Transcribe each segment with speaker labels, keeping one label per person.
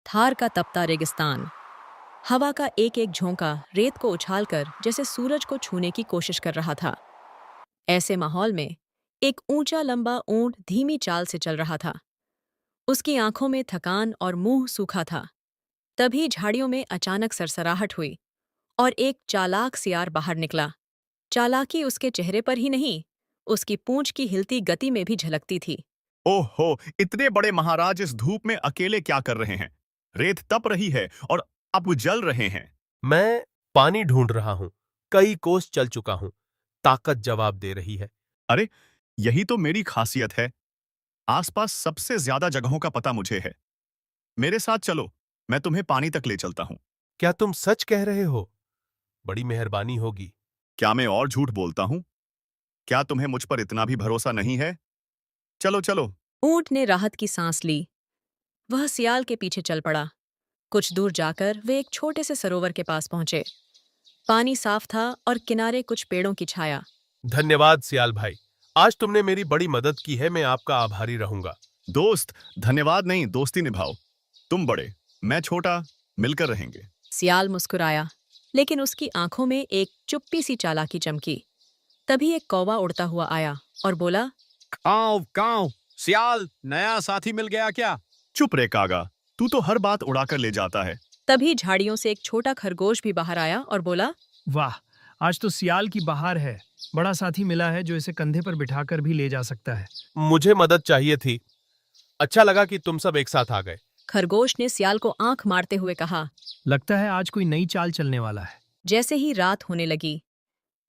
Speaker 1: थार का तपता रेगिस्तान। हवा का एक एक झोंका रेत को उछालकर जैसे सूरज को छूने की कोशिश कर रहा था। ऐसे माहौल में एक ऊंचा लंबा ऊंट धीमी चाल से चल रहा था। उसकी आंखों में थकान और मुंह सूखा था। तभी झाड़ियों में अचानक सरसराहट हुई और एक चालाक सियार बाहर निकला। चालाकी उसके चेहरे पर ही नहीं, उसकी पूंछ की हिलती गति में भी झलकती थी।
Speaker 2: ओहो, इतने बड़े महाराज इस धूप में अकेले क्या कर रहे हैं? रेत तप रही है और आप जल रहे हैं।
Speaker 3: मैं पानी ढूंढ रहा हूं। कई कोस चल चुका हूं। ताकत जवाब दे रही है।
Speaker 2: अरे, यही तो मेरी खासियत है। आसपास सबसे ज्यादा जगहों का पता मुझे है। मेरे साथ चलो, मैं तुम्हें पानी तक ले चलता हूं।
Speaker 3: क्या तुम सच कह रहे हो? बड़ी मेहरबानी होगी।
Speaker 2: क्या मैं और झूठ बोलता हूं? क्या तुम्हें मुझ पर इतना भी भरोसा नहीं है? चलो चलो।
Speaker 1: ऊंट ने राहत की सांस ली। वह सियाल के पीछे चल पड़ा। कुछ दूर जाकर वे एक छोटे से सरोवर के पास पहुंचे। पानी साफ था और किनारे कुछ पेड़ों की छाया।
Speaker 3: धन्यवाद सियाल भाई। आज तुमने मेरी बड़ी मदद की है। मैं आपका आभारी रहूंगा।
Speaker 2: दोस्त, धन्यवाद नहीं, दोस्ती निभाओ। तुम बड़े, मैं छोटा, मिलकर रहेंगे।
Speaker 1: सियाल मुस्कुराया, लेकिन उसकी आंखों में एक चुप्पी सी चालाकी चमकी। तभी एक कौवा उड़ता हुआ आया और बोला,
Speaker 4: काव काव, सियाल, नया साथी मिल गया क्या?
Speaker 2: चुप रे कागा, तू तो हर बात उड़ाकर ले जाता है।
Speaker 1: तभी झाड़ियों से एक छोटा खरगोश भी बाहर आया और बोला,
Speaker 5: वाह, आज तो सियाल की बहार है। बड़ा साथी मिला है जो इसे कंधे पर बिठाकर भी ले जा सकता है।
Speaker 3: मुझे मदद चाहिए थी। अच्छा लगा कि तुम सब एक साथ आ गए।
Speaker 1: खरगोश ने सियाल को आंख मारते हुए कहा।
Speaker 5: लगता है आज कोई नई चाल चलने वाला है।
Speaker 1: जैसे ही रात होने लगी,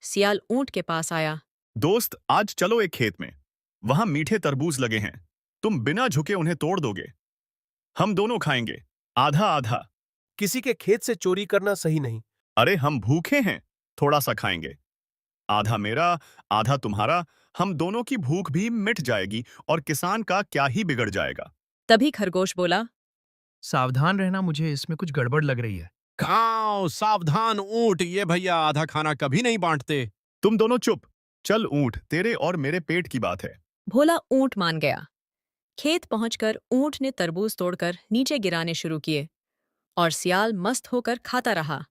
Speaker 1: सियाल ऊंट के पास आया।
Speaker 2: दोस्त, आज चलो एक खेत में। वहां मीठे तरबूज लगे हैं। तुम बिना झुके उन्हें तोड़ दोगे। हम दोनों खाएंगे, आधा आधा।
Speaker 3: किसी के खेत से चोरी करना सही नहीं।
Speaker 2: अरे, हम भूखे हैं, थोड़ा सा खाएंगे। आधा मेरा, आधा तुम्हारा। हम दोनों की भूख भी मिट जाएगी और किसान का क्या ही बिगड़ जाएगा।
Speaker 1: तभी खरगोश बोला,
Speaker 5: सावधान रहना, मुझे इसमें कुछ गड़बड़ लग रही है।
Speaker 4: खाओ सावधान ऊंट, ये भैया आधा खाना कभी नहीं बांटते।
Speaker 2: तुम दोनों चुप। चल ऊंट, तेरे और मेरे पेट की बात है।
Speaker 1: भोला ऊंट मान गया। खेत पहुंचकर ऊंट ने तरबूज तोड़कर नीचे गिराने शुरू किए और सियाल मस्त होकर खाता रहा।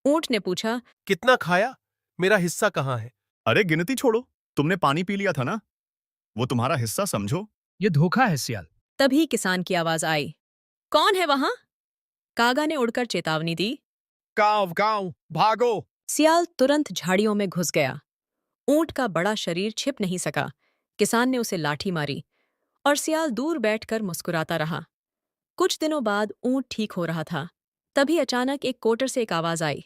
Speaker 1: ऊंट ने पूछा,
Speaker 3: कितना खाया? मेरा हिस्सा कहाँ है?
Speaker 2: अरे, गिनती छोड़ो। तुमने पानी पी लिया था ना, वो तुम्हारा हिस्सा समझो।
Speaker 5: ये धोखा है सियाल।
Speaker 1: तभी किसान की आवाज आई, कौन है वहां? कागा ने उड़कर चेतावनी दी।
Speaker 4: काव काव, भागो।
Speaker 1: सियाल तुरंत झाड़ियों में घुस गया। ऊंट का बड़ा शरीर छिप नहीं सका। किसान ने उसे लाठी मारी और सियाल दूर बैठकर मुस्कुराता रहा। कुछ दिनों बाद ऊंट ठीक हो रहा था। तभी अचानक एक कोटर से एक आवाज आई।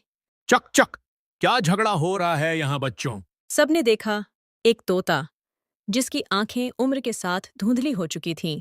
Speaker 4: चक चक, क्या झगड़ा हो रहा है यहाँ बच्चों?
Speaker 1: सबने देखा, एक तोता, जिसकी आंखें उम्र के साथ धुंधली हो चुकी थीं,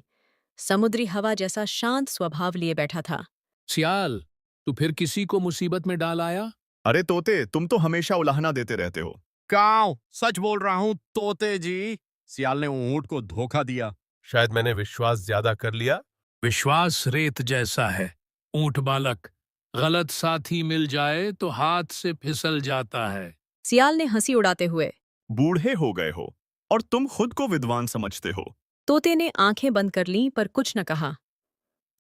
Speaker 1: समुद्री हवा जैसा शांत स्वभाव लिए बैठा था।
Speaker 6: सियाल, तू फिर किसी को मुसीबत में डाल आया?
Speaker 2: अरे तोते, तुम तो हमेशा उलाहना देते रहते हो।
Speaker 4: काव, सच बोल रहा हूँ तोते जी। सियाल ने ऊंट को धोखा दिया।
Speaker 3: शायद मैंने विश्वास ज्यादा कर लिया।
Speaker 6: विश्वास रेत जैसा है ऊंट बालक। गलत साथी मिल जाए तो हाथ से फिसल जाता है।
Speaker 1: सियाल ने हंसी उड़ाते हुए।
Speaker 2: बूढ़े हो गए हो और तुम खुद को विद्वान समझते हो।
Speaker 1: तोते ने आंखें बंद कर लीं पर कुछ न कहा।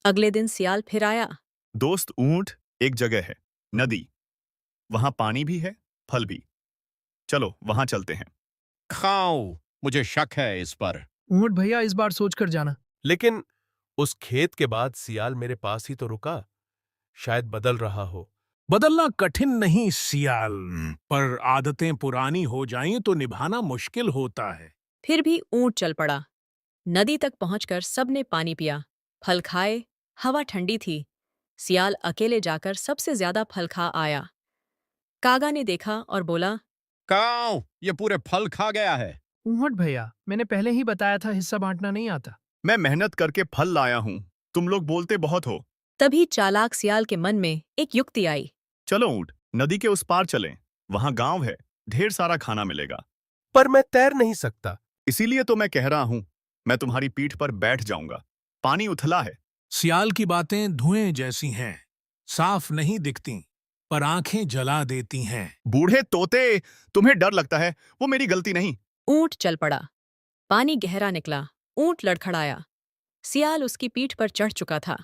Speaker 1: अगले दिन सियाल फिर आया।
Speaker 2: दोस्त ऊंट, एक जगह है, नदी। वहां पानी भी है, फल भी। चलो वहां चलते हैं।
Speaker 4: खाओ, मुझे शक है इस पर।
Speaker 5: ऊंट भैया, इस बार सोच कर जाना।
Speaker 3: लेकिन उस खेत के बाद सियाल मेरे पास ही तो रुका। शायद बदल रहा हो।
Speaker 6: बदलना कठिन नहीं सियाल, पर आदतें पुरानी हो जाएं तो निभाना मुश्किल होता है।
Speaker 1: फिर भी ऊंट चल पड़ा। नदी तक पहुंचकर सबने पानी पिया, फल खाए। हवा ठंडी थी। सियाल अकेले जाकर सबसे ज्यादा फल खा आया। कागा ने देखा और बोला,
Speaker 4: काव, ये पूरे फल खा गया है।
Speaker 5: ऊंट भैया, मैंने पहले ही बताया था हिस्सा बांटना नहीं आता।
Speaker 2: मैं मेहनत करके फल लाया हूं, तुम लोग बोलते बहुत हो।
Speaker 1: तभी चालाक सियाल के मन में एक युक्ति आई।
Speaker 2: चलो ऊंट, नदी के उस पार चलें। वहां गांव है, ढेर सारा खाना मिलेगा।
Speaker 3: पर मैं तैर नहीं सकता।
Speaker 2: इसीलिए तो मैं कह रहा हूं, मैं तुम्हारी पीठ पर बैठ जाऊंगा। पानी उथला है।
Speaker 6: सियाल की बातें धुएं जैसी हैं, साफ नहीं दिखती पर आंखें जला देती हैं।
Speaker 2: बूढ़े तोते, तुम्हें डर लगता है, वो मेरी गलती नहीं।
Speaker 1: ऊंट चल पड़ा। पानी गहरा निकला। ऊंट लड़खड़ाया। सियाल उसकी पीठ पर चढ़ चुका था।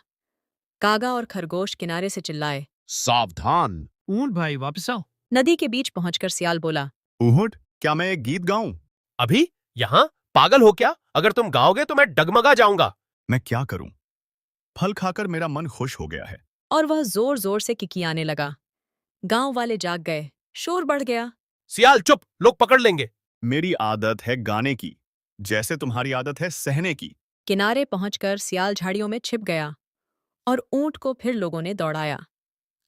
Speaker 1: कागा और खरगोश किनारे से चिल्लाए।
Speaker 4: सावधान।
Speaker 5: ऊंट भाई वापस आओ।
Speaker 1: नदी के बीच पहुंचकर सियाल बोला।
Speaker 2: ऊँट, क्या मैं एक गीत गाऊं?
Speaker 3: अभी यहाँ? पागल हो क्या? अगर तुम गाओगे तो मैं डगमगा जाऊंगा।
Speaker 2: मैं क्या करूं? फल खाकर मेरा मन खुश हो गया है।
Speaker 1: और वह जोर जोर से किकियाने लगा। गांव वाले जाग गए, शोर बढ़ गया।
Speaker 3: सियाल चुप, लोग पकड़ लेंगे।
Speaker 2: मेरी आदत है गाने की, जैसे तुम्हारी आदत है सहने की।
Speaker 1: किनारे पहुंचकर सियाल झाड़ियों में छिप गया और ऊंट को फिर लोगों ने दौड़ाया।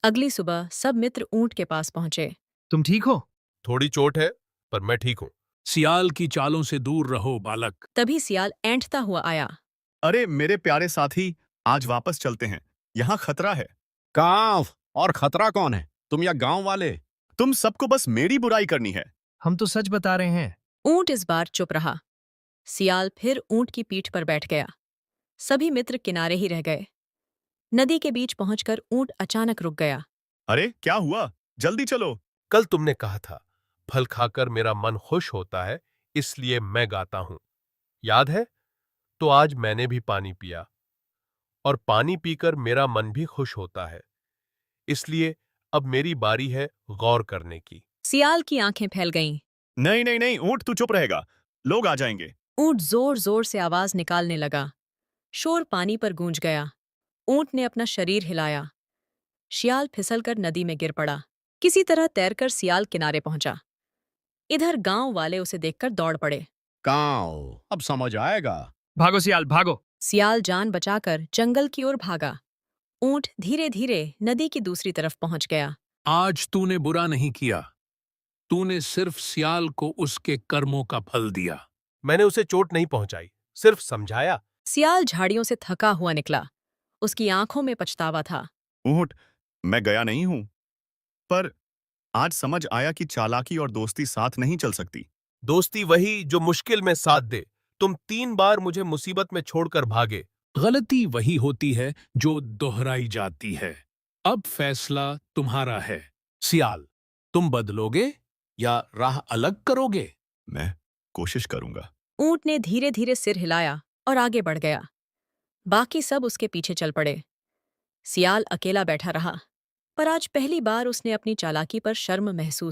Speaker 1: अगली सुबह सब मित्र ऊंट के पास पहुंचे।
Speaker 5: तुम ठीक हो?
Speaker 3: थोड़ी चोट है, पर मैं ठीक हूं।
Speaker 6: सियाल की चालों से दूर रहो बालक।
Speaker 1: तभी सियाल ऐंठता हुआ आया।
Speaker 2: अरे मेरे प्यारे साथी, आज वापस चलते हैं, यहाँ खतरा है।
Speaker 4: कांव, और खतरा कौन है, तुम या गांव वाले?
Speaker 2: तुम सबको बस मेरी बुराई करनी है।
Speaker 5: हम तो सच बता रहे हैं।
Speaker 1: ऊंट इस बार चुप रहा। सियाल फिर ऊंट की पीठ पर बैठ गया। सभी मित्र किनारे ही रह गए। नदी के बीच पहुंचकर ऊंट अचानक रुक गया।
Speaker 2: अरे क्या हुआ? जल्दी चलो।
Speaker 3: कल तुमने कहा था, फल खाकर मेरा मन खुश होता है, इसलिए मैं गाता हूं। याद है? तो आज मैंने भी पानी पिया, और पानी पीकर मेरा मन भी खुश होता है। इसलिए अब मेरी बारी है गौर करने की।
Speaker 1: सियाल की आंखें फैल गईं।
Speaker 2: नहीं नहीं नहीं, ऊँट तू चुप रहेगा, लोग आ जाएंगे।
Speaker 1: ऊंट जोर जोर से आवाज निकालने लगा। शोर पानी पर गूंज गया। ऊंट ने अपना शरीर हिलाया। शियाल फिसलकर नदी में गिर पड़ा। किसी तरह तैरकर सियाल किनारे पहुंचा। इधर गांव वाले उसे देखकर दौड़ पड़े।
Speaker 4: कांव, अब समझ आएगा।
Speaker 5: भागो सियाल भागो।
Speaker 1: सियाल जान बचाकर जंगल की ओर भागा। ऊंट धीरे धीरे नदी की दूसरी तरफ पहुंच गया।
Speaker 6: आज तूने बुरा नहीं किया। तूने सिर्फ सियाल को उसके कर्मों का फल दिया।
Speaker 3: मैंने उसे चोट नहीं पहुंचाई, सिर्फ समझाया।
Speaker 1: सियाल झाड़ियों से थका हुआ निकला। उसकी आंखों में पछतावा था।
Speaker 2: ऊँट, मैं गया नहीं हूं, पर आज समझ आया कि चालाकी और दोस्ती साथ नहीं चल सकती।
Speaker 3: दोस्ती वही जो मुश्किल में साथ दे। तुम 3 बार मुझे मुसीबत में छोड़कर भागे।
Speaker 6: गलती वही होती है जो दोहराई जाती है। अब फैसला तुम्हारा है। सियाल, तुम बदलोगे या राह अलग करोगे?
Speaker 2: मैं कोशिश करूंगा।
Speaker 1: ऊंट ने धीरे धीरे सिर हिलाया और आगे बढ़ गया। बाकी सब उसके पीछे चल पड़े। सियाल अकेला बैठा रहा, पर आज पहली बार उसने अपनी चालाकी पर शर्म महसूस